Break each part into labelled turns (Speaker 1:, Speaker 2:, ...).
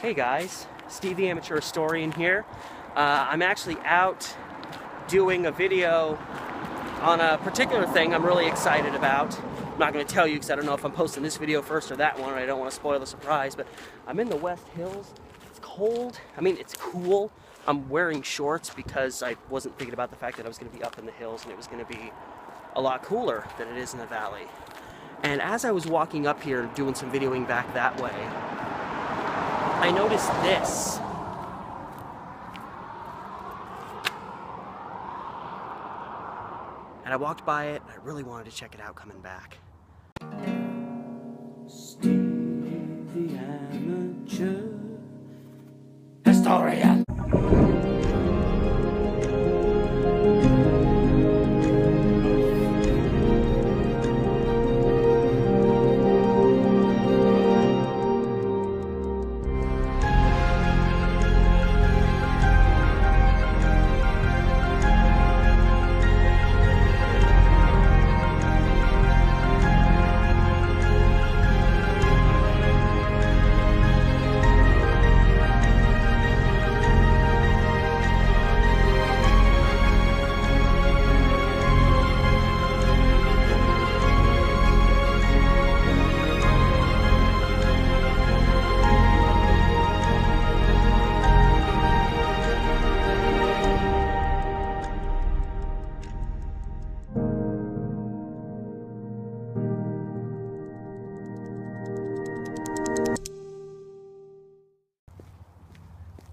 Speaker 1: Hey guys, Steve the Amateur Historian here. I'm actually out doing a video on a particular thing I'm really excited about. I'm not going to tell you because I don't know if I'm posting this video first or that one, and I don't want to spoil the surprise, but I'm in the West Hills. It's cold. I mean, it's cool. I'm wearing shorts because I wasn't thinking about the fact that I was going to be up in the hills and it was going to be a lot cooler than it is in the valley. And as I was walking up here doing some videoing back that way, I noticed this. And I walked by it, and I really wanted to check it out coming back. Steve the Amateur Historian.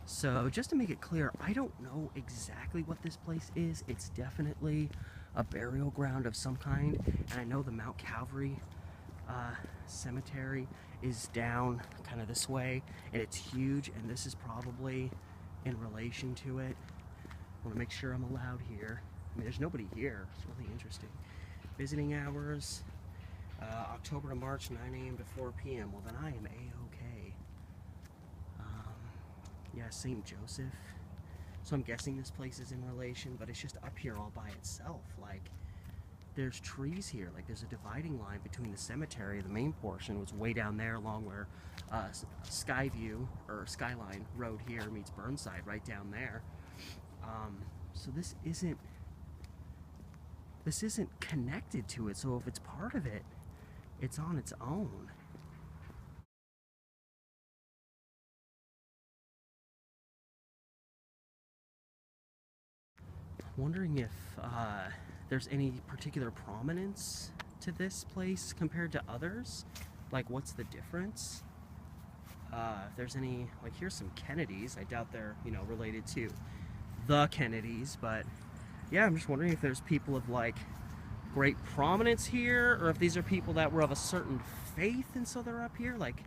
Speaker 1: So just to make it clear, I don't know exactly what this place is. It's definitely a burial ground of some kind, and I know the Mount Calvary Cemetery is down kind of this way, and it's huge, and this is probably in relation to it. I want to make sure I'm allowed here. I mean, there's nobody here. It's really interesting. Visiting hours, October to March, 9 a.m. to 4 p.m. Well, then I am A-okay. Yeah, St. Joseph. So I'm guessing this place is in relation, but it's just up here all by itself. Like, there's trees here. Like, there's a dividing line between the cemetery, the main portion, was way down there along where Skyview, or Skyline Road here meets Burnside, right down there. So this isn't connected to it. So if it's part of it, it's on its own. Wondering if there's any particular prominence to this place compared to others. Like, what's the difference? If there's any, like, here's some Kennedys. I doubt they're, you know, related to the Kennedys, but yeah, I'm just wondering if there's people of, like, great prominence here, or if these are people that were of a certain faith and so they're up here. Like,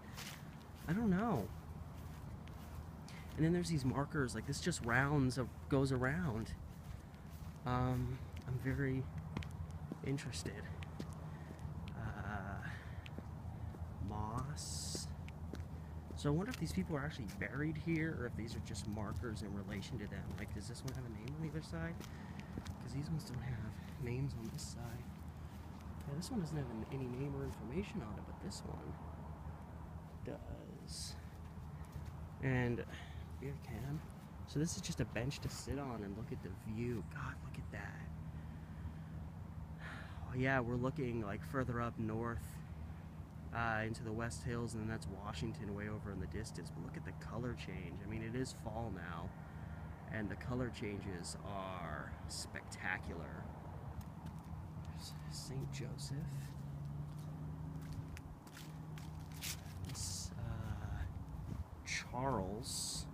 Speaker 1: I don't know. And then there's these markers, like, this just goes around. I'm very interested. Moss. So I wonder if these people are actually buried here, or if these are just markers in relation to them. Like, does this one have a name on either side? Because these ones don't have names on this side. Yeah, this one doesn't have any name or information on it, but this one does. And yeah, I can. So this is just a bench to sit on and look at the view. God, look at that. Oh, yeah, we're looking like further up north into the West Hills, and then that's Washington way over in the distance. But look at the color change. I mean, it is fall now, and the color changes are spectacular. There's St. Joseph. This Charles.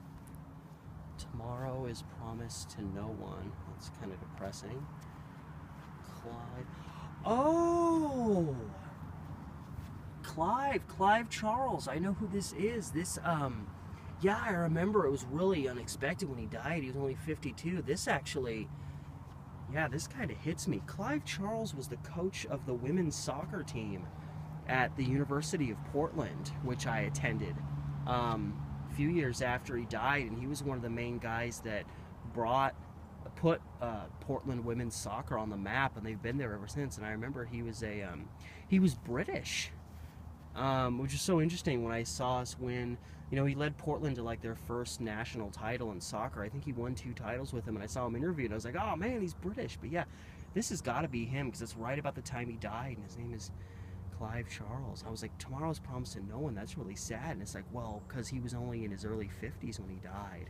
Speaker 1: Tomorrow is promised to no one. That's kind of depressing. Clive. Oh! Clive Charles. I know who this is. This, yeah, I remember it was really unexpected when he died. He was only 52. This actually, yeah, this kind of hits me. Clive Charles was the coach of the women's soccer team at the University of Portland, which I attended. Few years after he died, and he was one of the main guys that put Portland women's soccer on the map, and they've been there ever since. And I remember he was British, which is so interesting when I saw us win You know, he led Portland to like their first national title in soccer. I think he won 2 titles with him, and I saw him interviewed, and I was like, oh man, he's British. But yeah, this has got to be him because it's right about the time he died, and his name is Clive Charles. I was like, tomorrow's promised to no one. That's really sad. And it's like, well, because he was only in his early 50s when he died.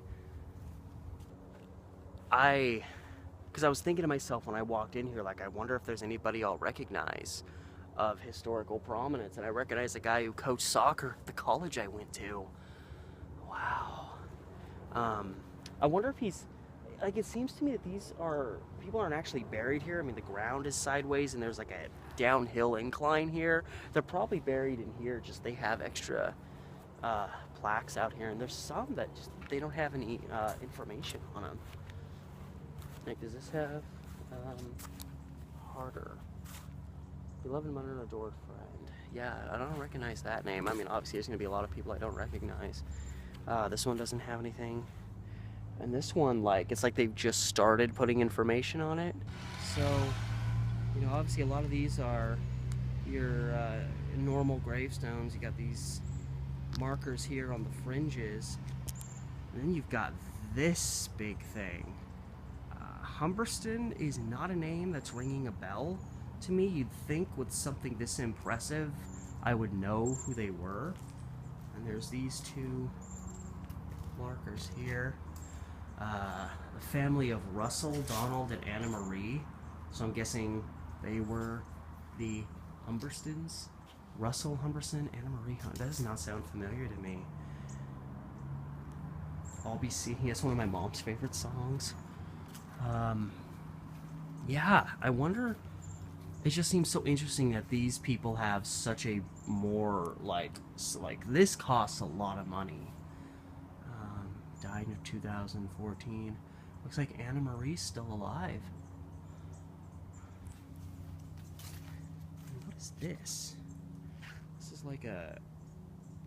Speaker 1: Because I was thinking to myself when I walked in here, like, I wonder if there's anybody I'll recognize of historical prominence. And I recognized a guy who coached soccer at the college I went to. Wow. I wonder if he's, like, it seems to me that people aren't actually buried here. I mean, the ground is sideways and there's like a downhill incline here. They're probably buried in here, just they have extra plaques out here. And there's some that just, they don't have any information on them. Like, does this have Harder? Beloved mother and adored friend. Yeah, I don't recognize that name. I mean, obviously there's going to be a lot of people I don't recognize. This one doesn't have anything. And this one, like, it's like they've just started putting information on it. So, you know, obviously a lot of these are your normal gravestones. You got these markers here on the fringes. And then you've got this big thing. Humberston is not a name that's ringing a bell to me. You'd think with something this impressive, I would know who they were. And there's these 2 markers here. The family of Russell, Donald, and Anna Marie. So I'm guessing they were the Humberstons. Russell Humberson, Anna Marie. That does not sound familiar to me. I'll be seeing. That's one of my mom's favorite songs. Yeah, I wonder. It just seems so interesting that these people have such a more like this costs a lot of money. Died in 2014. Looks like Anna Marie's still alive. And what is this? This is like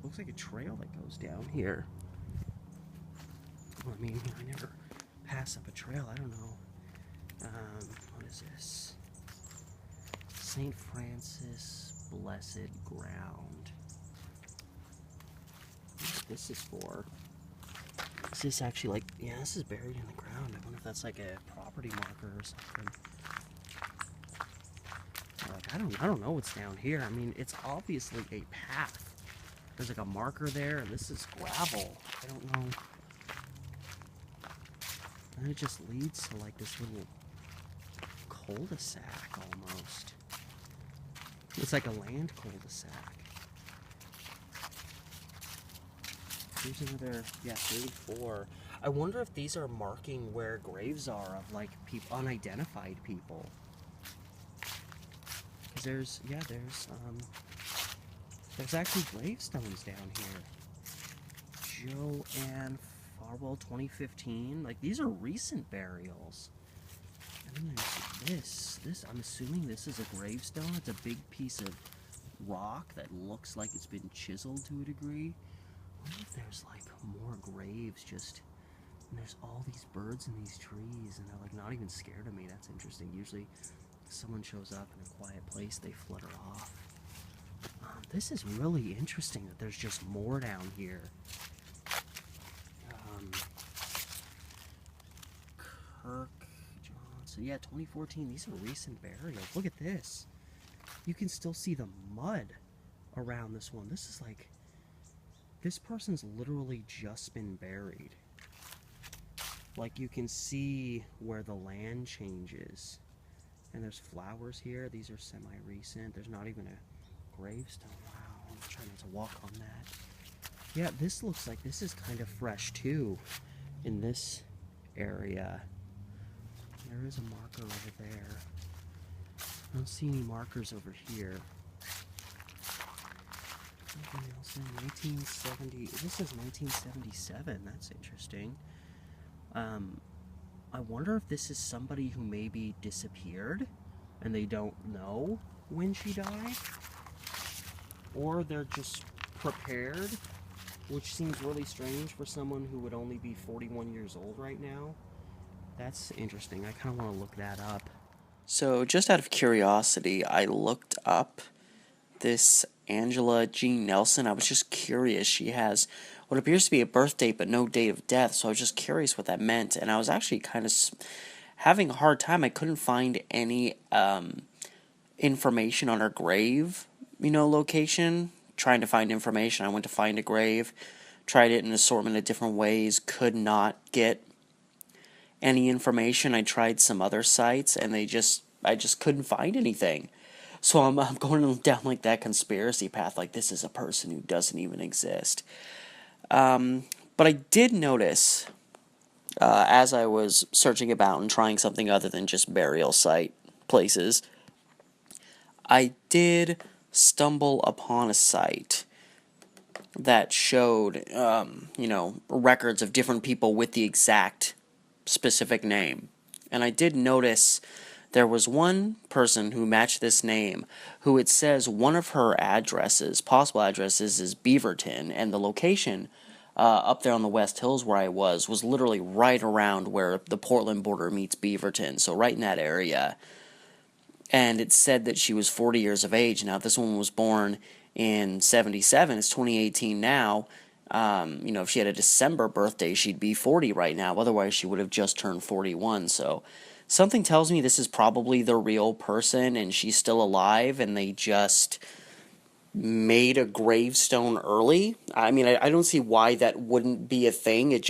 Speaker 1: looks like a trail that goes down here. Well, I mean, I never pass up a trail. I don't know. What is this? St. Francis Blessed Ground. What this is for? Is this actually like, yeah, this is buried in the ground. I wonder if that's like a property marker or something. Like, I don't know what's down here. I mean, it's obviously a path. There's like a marker there, and this is gravel. I don't know. And it just leads to like this little cul-de-sac almost. It's like a land cul-de-sac. Here's another, yeah, 34. I wonder if these are marking where graves are of like unidentified people. Because there's actually gravestones down here. Joanne Farwell, 2015. Like, these are recent burials. And then there's this. I'm assuming this is a gravestone. It's a big piece of rock that looks like it's been chiseled to a degree. I wonder if there's like more graves just. And there's all these birds in these trees, and they're like not even scared of me. That's interesting. Usually, if someone shows up in a quiet place, they flutter off. This is really interesting that there's just more down here. Kirk Johnson, yeah, 2014. These are recent burials. Look at this. You can still see the mud around this one. This is like, this person's literally just been buried. Like, you can see where the land changes. And there's flowers here. These are semi-recent. There's not even a gravestone. Wow, I'm trying not to walk on that. Yeah, this looks like this is kind of fresh too in this area. There is a marker over there. I don't see any markers over here. Something else in 1970. This is 1977. That's interesting. I wonder if this is somebody who maybe disappeared and they don't know when she died, or they're just prepared, which seems really strange for someone who would only be 41 years old right now. That's interesting. I kind of want to look that up. So just out of curiosity, I looked up
Speaker 2: this Angela Jean Nelson. I was just curious. She has what appears to be a birth date but no date of death, so I was just curious what that meant. And I was actually kind of having a hard time. I couldn't find any information on her grave, location. Trying to find information. I went to find a grave, tried it in an assortment of different ways, could not get any information. I tried some other sites, and I just couldn't find anything. So I'm going down like that conspiracy path, like this is a person who doesn't even exist. But I did notice, as I was searching about and trying something other than just burial site places, I did stumble upon a site that showed, records of different people with the exact specific name. And I did notice there was one person who matched this name who it says one of her addresses, possible addresses, is Beaverton, and the location up there on the West Hills where I was literally right around where the Portland border meets Beaverton, so right in that area. And it said that she was 40 years of age. Now, this woman was born in 77. It's 2018 now. If she had a December birthday, she'd be 40 right now. Otherwise, she would have just turned 41. So something tells me this is probably the real person and she's still alive and they just made a gravestone early. I mean, I don't see why that wouldn't be a thing. It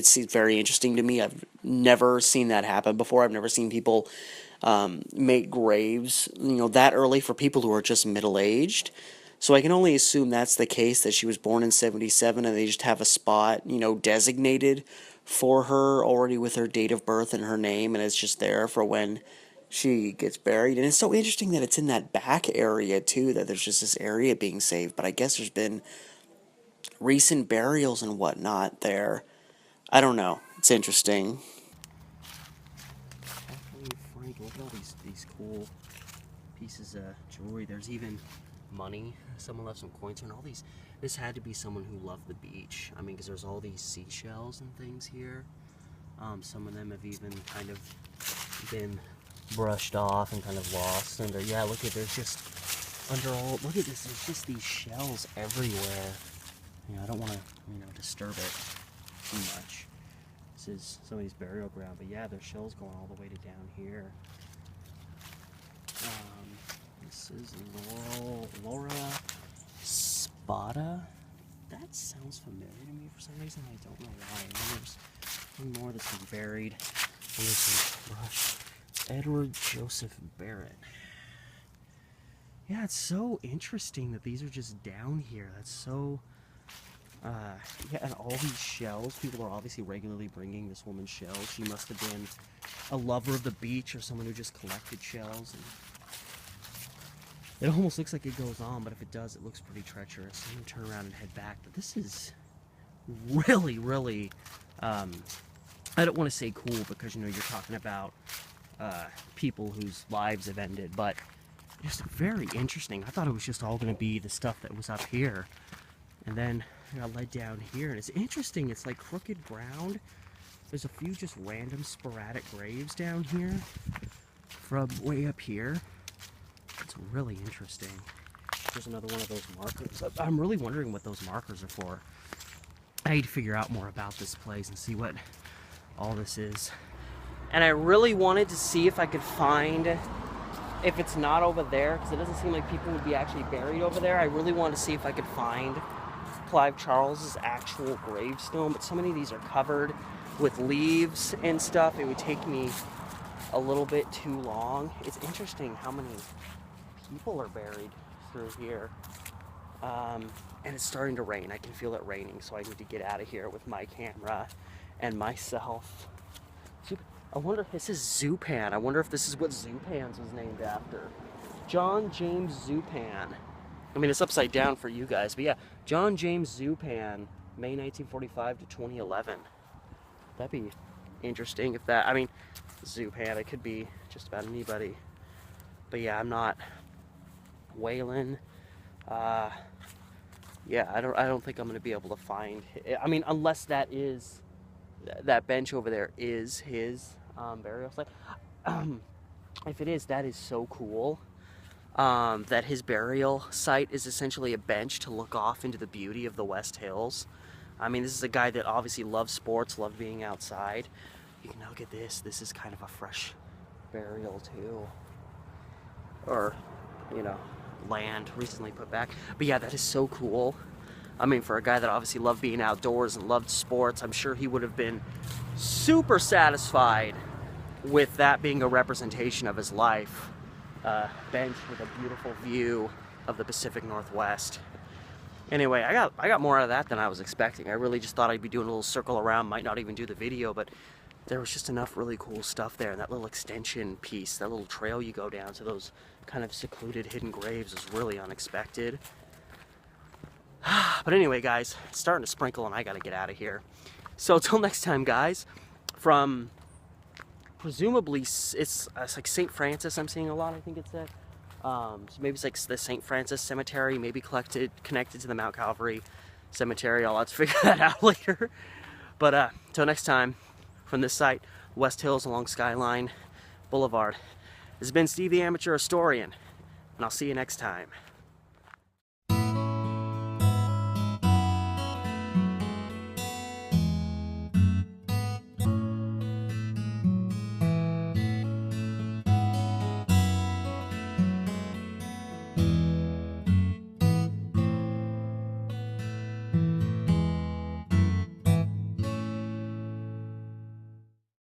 Speaker 2: seems very interesting to me. I've never seen that happen before. I've never seen people make graves, that early for people who are just middle-aged. So I can only assume that's the case, that she was born in 77 and they just have a spot, designated for her already with her date of birth and her name, and it's just there for when she gets buried. And it's so interesting that it's in that back area, too, that there's just this area being saved. But I guess there's been recent burials and whatnot there. I don't know. It's interesting.
Speaker 1: Frank, look at all these cool pieces of jewelry. There's even money. Someone left some coins and all these. This had to be someone who loved the beach. I mean, because there's all these seashells and things here. Some of them have even kind of been brushed off and kind of lost. And yeah, look at, there's just look at this. There's just these shells everywhere. I don't want to, disturb it too much. This is somebody's burial ground, but yeah, there's shells going all the way to down here. This is Laura Spada. That sounds familiar to me for some reason. I don't know why. And then there's one more that's been buried. And there's some brush. Edward Joseph Barrett. Yeah, it's so interesting that these are just down here. That's so... yeah, and all these shells, people are obviously regularly bringing this woman's shells. She must have been a lover of the beach or someone who just collected shells. And it almost looks like it goes on, but if it does, it looks pretty treacherous. I'm going to turn around and head back. But this is really, really, I don't want to say cool because, you're talking about people whose lives have ended, but just very interesting. I thought it was just all going to be the stuff that was up here. And then I got led down here, and it's interesting. It's like crooked ground. There's a few just random sporadic graves down here from way up here. It's really interesting. There's another one of those markers. I'm really wondering what those markers are for. I need to figure out more about this place and see what all this is. And I really wanted to see if I could find, if it's not over there, because it doesn't seem like people would be actually buried over there. I really wanted to see if I could find Clive Charles' actual gravestone, but so many of these are covered with leaves and stuff. It would take me a little bit too long. It's interesting how many people are buried through here. And it's starting to rain. I can feel it raining, so I need to get out of here with my camera and myself. I wonder if this is Zupan. I wonder if this is what Zupan's was named after. John James Zupan. I mean, it's upside down for you guys, but yeah, John James Zupan, May 1945 to 2011. That'd be interesting if that, I mean, Zupan, it could be just about anybody. But yeah, I'm not. Waylon, yeah, I don't think I'm going to be able to find, I mean, unless that is, that bench over there is his burial site. If it is, that is so cool. that his burial site is essentially a bench to look off into the beauty of the West Hills. I mean, this is a guy that obviously loves sports, loved being outside. You can look at this. This is kind of a fresh burial too. Or, you know, land recently put back. But yeah, that is so cool. I mean, for a guy that obviously loved being outdoors and loved sports, I'm sure he would have been super satisfied with that being a representation of his life. Bench with a beautiful view of the Pacific Northwest. Anyway, I got more out of that than I was expecting. I really just thought I'd be doing a little circle around, might not even do the video, but there was just enough really cool stuff there. And that little extension piece, that little trail you go down to those kind of secluded hidden graves was really unexpected. But anyway, guys, it's starting to sprinkle and I gotta get out of here. So till next time, guys, from presumably it's like St. Francis I'm seeing a lot, I think it said. So maybe it's like the St. Francis Cemetery, maybe connected to the Mount Calvary Cemetery. I'll have to figure that out later. But till next time, from this site, West Hills along Skyline Boulevard, this has been Steve the Amateur Historian, and I'll see you next time.